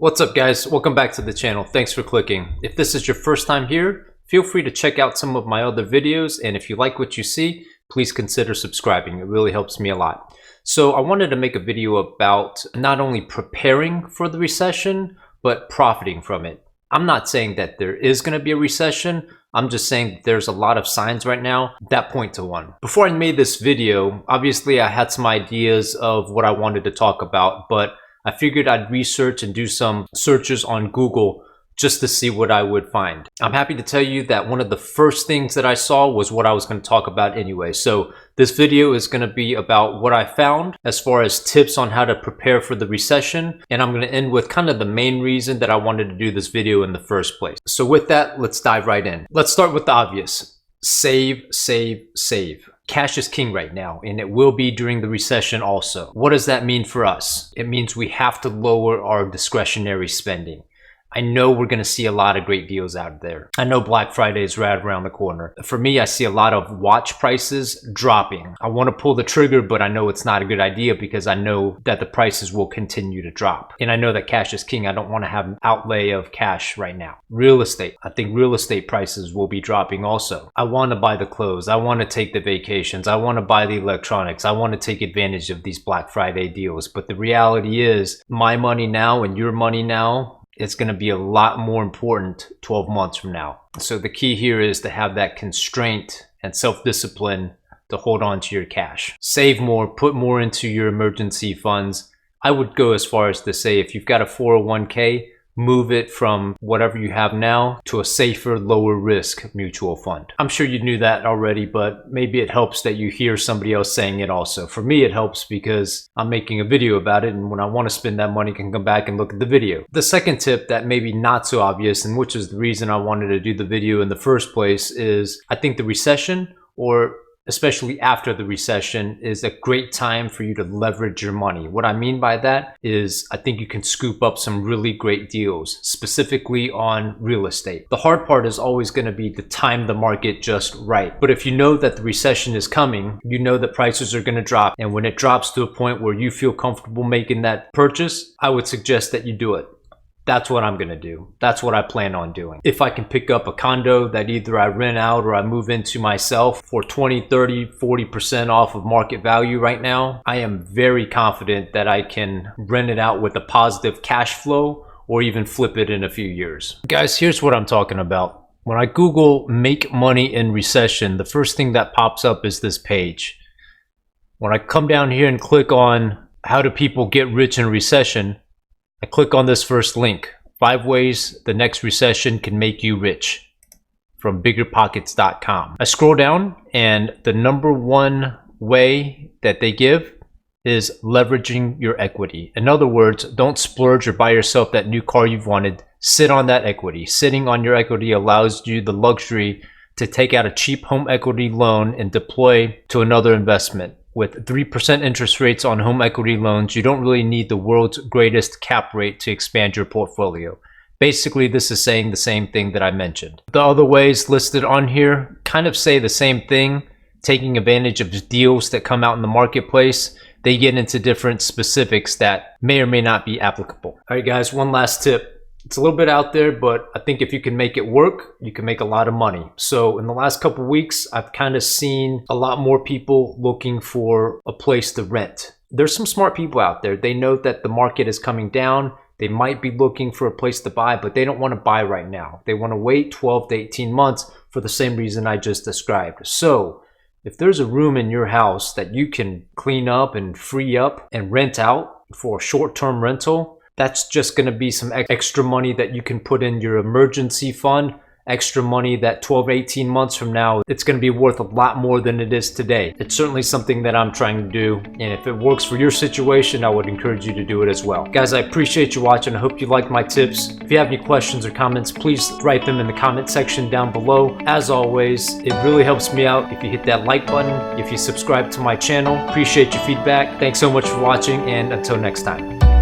What's up guys, welcome back to the channel. Thanks for clicking. If this is your first time here, feel free to check out some of my other videos, and if you like what you see, please consider subscribing. It really helps me a lot. So I wanted to make a video about not only preparing for the recession, but profiting from it. I'm not saying that there is going to be a recession. I'm just saying there's a lot of signs right now that point to one. Before I made this video, obviously I had some ideas of what I wanted to talk about, but I figured I'd research and do some searches on Google just to see what I would find. I'm happy to tell you that one of the first things that I saw was what I was going to talk about anyway. So this video is going to be about what I found as far as tips on how to prepare for the recession. And I'm going to end with kind of the main reason that I wanted to do this video in the first place. So with that, let's dive right in. Let's start with the obvious. Save, save, save. Cash is king right now, and it will be during the recession also. What does that mean for us? It means we have to lower our discretionary spending. I know we're going to see a lot of great deals out there. I know Black Friday is right around the corner. For me, I see a lot of watch prices dropping. I want to pull the trigger, but I know it's not a good idea because I know that the prices will continue to drop. And I know that cash is king. I don't want to have an outlay of cash right now. Real estate. I think real estate prices will be dropping also. I want to buy the clothes. I want to take the vacations. I want to buy the electronics. I want to take advantage of these Black Friday deals. But the reality is my money now and your money now, it's going to be a lot more important 12 months from now. So the key here is to have that constraint and self-discipline to hold on to your cash. Save more, put more into your emergency funds. I would go as far as to say if you've got a 401k, move it from whatever you have now to a safer, lower risk mutual fund. I'm sure you knew that already, but maybe it helps that you hear somebody else saying it also. For me, it helps because I'm making a video about it, and when I want to spend that money, I can come back and look at the video. The second tip that may be not so obvious, and which is the reason I wanted to do the video in the first place, is I think the recession, or especially after the recession, is a great time for you to leverage your money. What I mean by that is I think you can scoop up some really great deals, specifically on real estate. The hard part is always going to be to time the market just right. But if you know that the recession is coming, you know that prices are going to drop. And when it drops to a point where you feel comfortable making that purchase, I would suggest that you do it. That's what I'm going to do. That's what I plan on doing. If I can pick up a condo that either I rent out or I move into myself for 20, 30, 40% off of market value right now, I am very confident that I can rent it out with a positive cash flow or even flip it in a few years. Guys, here's what I'm talking about. When I Google make money in recession, the first thing that pops up is this page. When I come down here and click on how do people get rich in recession, I click on this first link, 5 ways the next recession can make you rich, from biggerpockets.com. I scroll down and the number one way that they give is leveraging your equity. In other words, don't splurge or buy yourself that new car you've wanted. Sit on that equity. Sitting on your equity allows you the luxury to take out a cheap home equity loan and deploy to another investment. With 3% interest rates on home equity loans, you don't really need the world's greatest cap rate to expand your portfolio. Basically, this is saying the same thing that I mentioned. The other ways listed on here kind of say the same thing, taking advantage of deals that come out in the marketplace. They get into different specifics that may or may not be applicable. All right, guys, one last tip. It's a little bit out there, but I think if you can make it work, you can make a lot of money. So in the last couple of weeks, I've kind of seen a lot more people looking for a place to rent. There's some smart people out there. They know that the market is coming down. They might be looking for a place to buy, but they don't want to buy right now. They want to wait 12 to 18 months for the same reason I just described. So if there's a room in your house that you can clean up and free up and rent out for a short-term rental, that's just going to be some extra money that you can put in your emergency fund, extra money that 12, 18 months from now, it's going to be worth a lot more than it is today. It's certainly something that I'm trying to do. And if it works for your situation, I would encourage you to do it as well. Guys, I appreciate you watching. I hope you liked my tips. If you have any questions or comments, please write them in the comment section down below. As always, it really helps me out if you hit that like button, if you subscribe to my channel. Appreciate your feedback. Thanks so much for watching, and until next time.